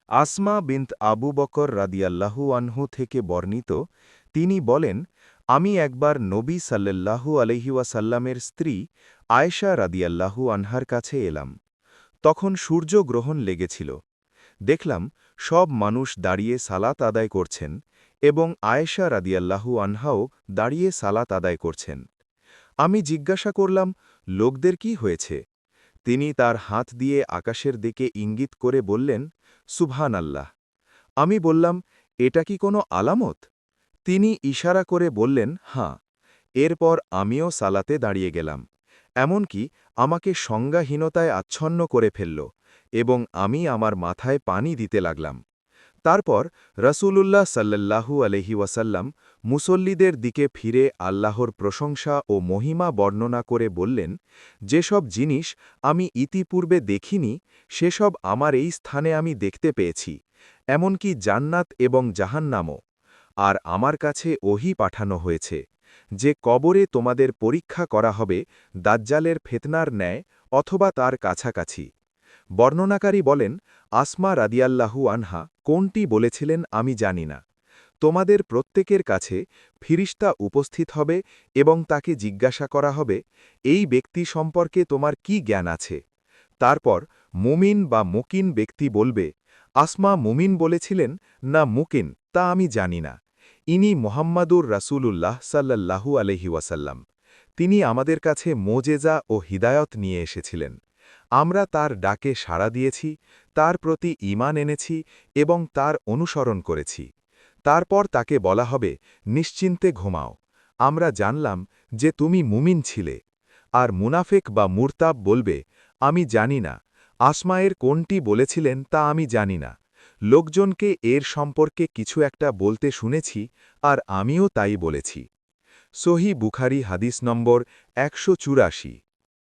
আসমা বিনত আবু বকর রাদিয়াল্লাহু আনহু থেকে বর্ণিত, তিনি বলেন, আমি একবার নবী সাল্লাল্লাহু আলহি ওয়াসাল্লামের স্ত্রী আয়েশা রাদিয়াল্লাহু আনহার কাছে এলাম। তখন সূর্যগ্রহণ লেগেছিল। দেখলাম সব মানুষ দাঁড়িয়ে সালাত আদায় করছেন এবং আয়েশা রাদিয়াল্লাহু আনহাও দাঁড়িয়ে সালাত আদায় করছেন। আমি জিজ্ঞাসা করলাম, লোকদের কি হয়েছে? তিনি তার হাত দিয়ে আকাশের দিকে ইঙ্গিত করে বললেন, সুবহান আল্লাহ। আমি বললাম, এটা কি কোনো আলামত? তিনি ইশারা করে বললেন, হাঁ। এরপর আমিও সালাতে দাঁড়িয়ে গেলাম। এমনকি আমাকে সংজ্ঞাহীনতায় আচ্ছন্ন করে ফেলল এবং আমি আমার মাথায় পানি দিতে লাগলাম। তারপর রসূলুল্লাহ সাল্লাল্লাহু আলহি ওয়াসাল্লাম মুসল্লিদের দিকে ফিরে আল্লাহর প্রশংসা ও মহিমা বর্ণনা করে বললেন, যেসব জিনিস আমি ইতিপূর্বে দেখিনি সেসব আমার এই স্থানে আমি দেখতে পেয়েছি, এমনকি জান্নাত এবং জাহান্নামও। আর আমার কাছে ওহী পাঠানো হয়েছে যে কবরে তোমাদের পরীক্ষা করা হবে দাজ্জালের ফিতনার ন্যায় অথবা তার কাছাকাছি। বর্ণনাকারী বলেন, আসমা রাদিয়াল্লাহু আনহা কোনটি বলেছিলেন আমি জানি না। তোমাদের প্রত্যেকের কাছে ফিরিস্তা উপস্থিত হবে এবং তাকে জিজ্ঞাসা করা হবে, এই ব্যক্তি সম্পর্কে তোমার কি জ্ঞান আছে? তারপর মুমিন বা মুকিন ব্যক্তি বলবে, আসমা মুমিন বলেছিলেন না মুকিন, তা আমি জানি না। ইনি মোহাম্মদুর রাসূলুল্লাহ সাল্লাল্লাহু আলহি ওয়াসাল্লাম। তিনি আমাদের কাছে মোজেজা ও হিদায়ত নিয়ে এসেছিলেন। আমরা তার ডাকে সাড়া দিয়েছি, তার প্রতি ঈমান এনেছি এবং তার অনুসরণ করেছি। তারপর তাকে বলা হবে, নিশ্চিন্তে ঘুমাও। আমরা জানলাম যে তুমি মুমিন ছিলে। আর মুনাফেক বা মুরতাব বলবে, আমি জানি না। আসমায়ের কোনটি বলেছিলেন তা আমি জানি না। লোকজনকে এর সম্পর্কে কিছু একটা বলতে শুনেছি আর আমিও তাই বলেছি। সহি বুখারী হাদিস নম্বর ১৮৪